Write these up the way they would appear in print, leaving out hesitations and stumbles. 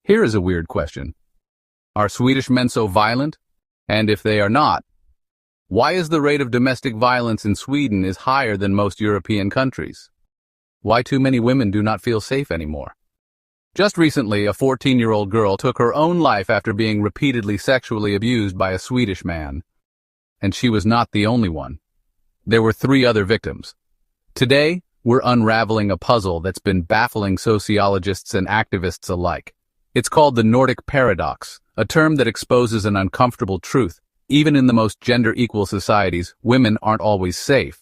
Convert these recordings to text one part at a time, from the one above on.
Here is a weird question. Are Swedish men so violent? And if they are not, why is the rate of domestic violence in Sweden is higher than most European countries? Why too many women do not feel safe anymore? Just recently, a 14-year-old girl took her own life after being repeatedly sexually abused by a Swedish man. And she was not the only one. There were 3 other victims. Today, we're unraveling a puzzle that's been baffling sociologists and activists alike. It's called the Nordic Paradox, a term that exposes an uncomfortable truth. Even in the most gender-equal societies, women aren't always safe.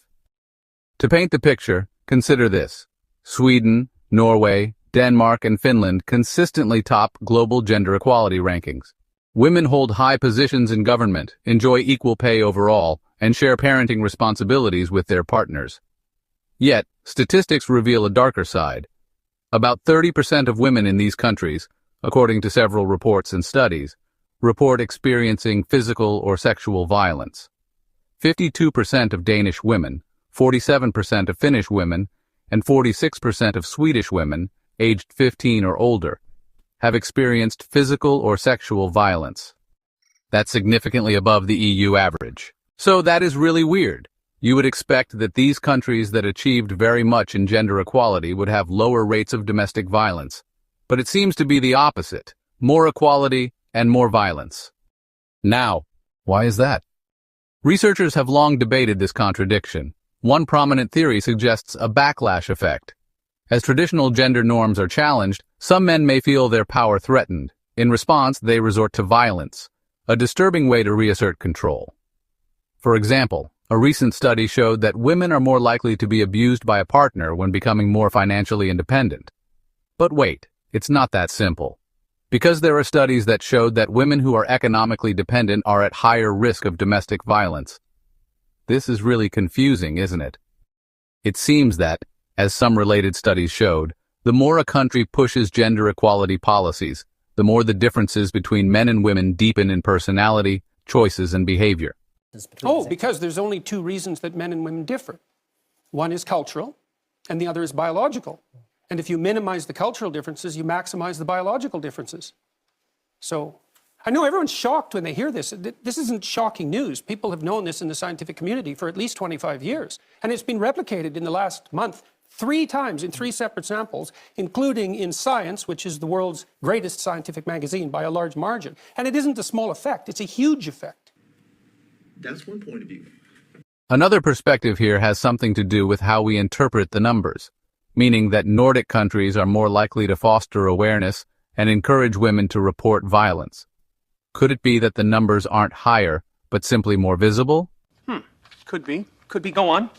To paint the picture, consider this. Sweden, Norway, Denmark, and Finland consistently top global gender equality rankings. Women hold high positions in government, enjoy equal pay overall, and share parenting responsibilities with their partners. Yet, statistics reveal a darker side. About 30% of women in these countries, according to several reports and studies, report experiencing physical or sexual violence. 52% of Danish women, 47% of Finnish women, and 46% of Swedish women, aged 15 or older, have experienced physical or sexual violence. That's significantly above the EU average. So that is really weird. You would expect that these countries that achieved very much in gender equality would have lower rates of domestic violence. But it seems to be the opposite. More equality and more violence. Now, why is that? Researchers have long debated this contradiction. One prominent theory suggests a backlash effect. As traditional gender norms are challenged, some men may feel their power threatened. In response, they resort to violence, a disturbing way to reassert control. For example, a recent study showed that women are more likely to be abused by a partner when becoming more financially independent. But wait, it's not that simple. Because there are studies that showed that women who are economically dependent are at higher risk of domestic violence. This is really confusing, isn't it? It seems that, as some related studies showed, the more a country pushes gender equality policies, the more the differences between men and women deepen in personality, choices, and behavior. Oh, because there's only 2 reasons that men and women differ. One is cultural, and the other is biological. And if you minimize the cultural differences, you maximize the biological differences. So, I know everyone's shocked when they hear this. This isn't shocking news. People have known this in the scientific community for at least 25 years. And it's been replicated in the last month 3 times in 3 separate samples, including in Science, which is the world's greatest scientific magazine by a large margin. And it isn't a small effect, it's a huge effect. That's one point of view. Another perspective here has something to do with how we interpret the numbers, meaning that Nordic countries are more likely to foster awareness and encourage women to report violence. Could it be that the numbers aren't higher, but simply more visible? Could be. Could be. Go on.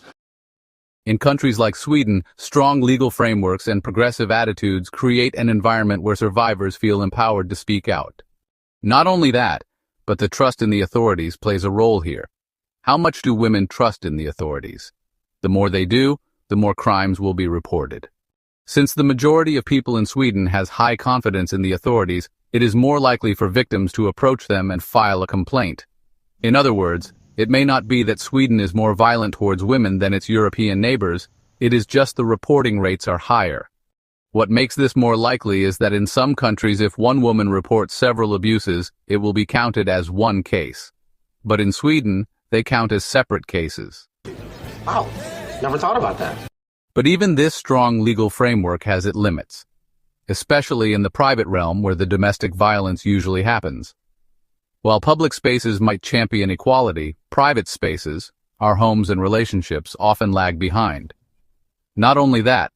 In countries like Sweden, strong legal frameworks and progressive attitudes create an environment where survivors feel empowered to speak out. Not only that, but the trust in the authorities plays a role here. How much do women trust in the authorities? The more they do, the more crimes will be reported. Since the majority of people in Sweden has high confidence in the authorities, it is more likely for victims to approach them and file a complaint. In other words, it may not be that Sweden is more violent towards women than its European neighbors, it is just the reporting rates are higher. What makes this more likely is that in some countries if one woman reports several abuses, it will be counted as one case. But in Sweden, they count as separate cases. Wow, never thought about that. But even this strong legal framework has its limits, especially in the private realm where the domestic violence usually happens. While public spaces might champion equality, private spaces, our homes and relationships, often lag behind. Not only that,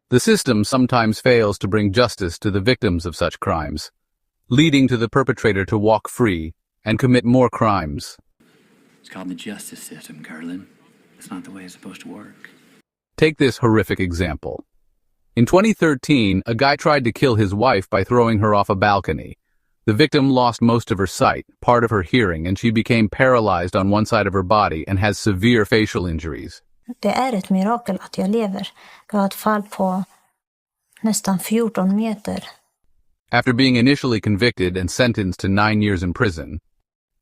the system sometimes fails to bring justice to the victims of such crimes, leading to the perpetrator to walk free and commit more crimes. It's called the justice system, Carlin. It's not the way it's supposed to work. Take this horrific example. In 2013, a guy tried to kill his wife by throwing her off a balcony. The victim lost most of her sight, part of her hearing, and she became paralyzed on one side of her body and has severe facial injuries. Det är ett mirakel att jag lever. Jag har ett fall på nästan 14 meter. After being initially convicted and sentenced to 9 years in prison,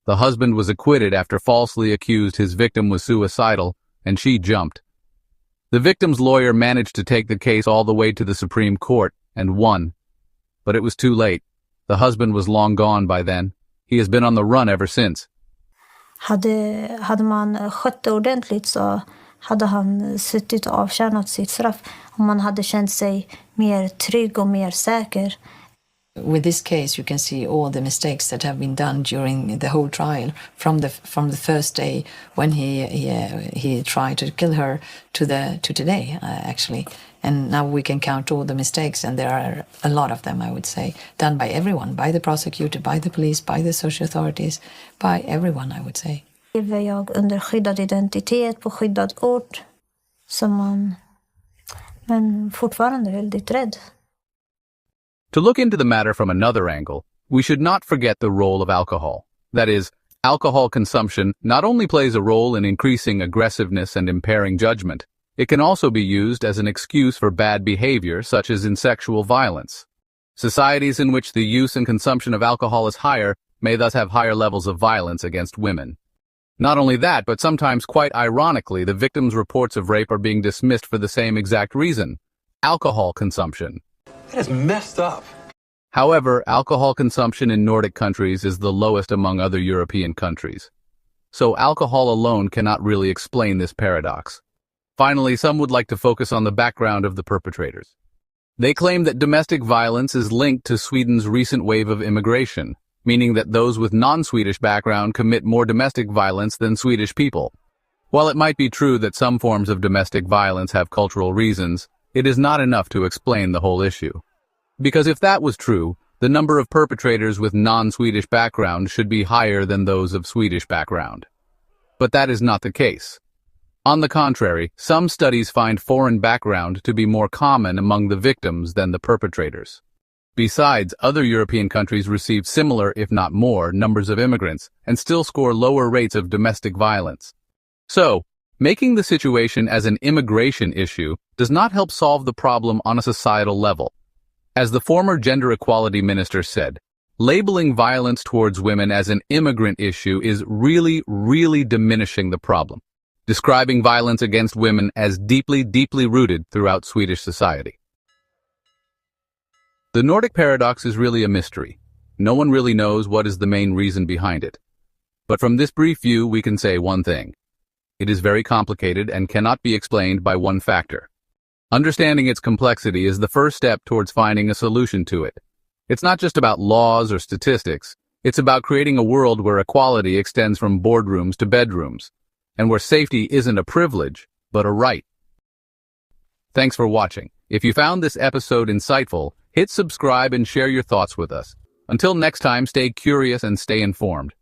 the husband was acquitted after falsely accused his victim was suicidal, and she jumped. The victim's lawyer managed to take the case all the way to the Supreme Court and won. But it was too late. The husband was long gone by then. He has been on the run ever since. Hade man skött det ordentligt så hade han suttit och avtjänat sitt straff om man hade känt sig mer trygg och mer säker. With this case, you can see all the mistakes that have been done during the whole trial, from the first day when he tried to kill her to today, actually. And now we can count all the mistakes, and there are a lot of them, I would say, done by everyone, by the prosecutor, by the police, by the social authorities, by everyone, I would say. Lever jag under skyddad identitet på skyddad ort, men fortfarande väldigt rädd. To look into the matter from another angle, we should not forget the role of alcohol. That is, alcohol consumption not only plays a role in increasing aggressiveness and impairing judgment, it can also be used as an excuse for bad behavior, such as in sexual violence. Societies in which the use and consumption of alcohol is higher may thus have higher levels of violence against women. Not only that, but sometimes quite ironically, the victims' reports of rape are being dismissed for the same exact reason: alcohol consumption. That is messed up. However, alcohol consumption in Nordic countries is the lowest among other European countries. So alcohol alone cannot really explain this paradox. Finally, some would like to focus on the background of the perpetrators. They claim that domestic violence is linked to Sweden's recent wave of immigration, meaning that those with non-Swedish background commit more domestic violence than Swedish people. While it might be true that some forms of domestic violence have cultural reasons, it is not enough to explain the whole issue. Because if that was true, the number of perpetrators with non-Swedish background should be higher than those of Swedish background. But that is not the case. On the contrary, some studies find foreign background to be more common among the victims than the perpetrators. Besides, other European countries receive similar, if not more, numbers of immigrants and still score lower rates of domestic violence. So, making the situation as an immigration issue does not help solve the problem on a societal level. As the former gender equality minister said, labeling violence towards women as an immigrant issue is really diminishing the problem, describing violence against women as deeply rooted throughout Swedish society. The Nordic Paradox is really a mystery. No one really knows what is the main reason behind it. But from this brief view, we can say one thing. It is very complicated and cannot be explained by one factor. Understanding its complexity is the first step towards finding a solution to it. It's not just about laws or statistics. It's about creating a world where equality extends from boardrooms to bedrooms, and where safety isn't a privilege, but a right. Thanks for watching. If you found this episode insightful, hit subscribe and share your thoughts with us. Until next time, stay curious and stay informed.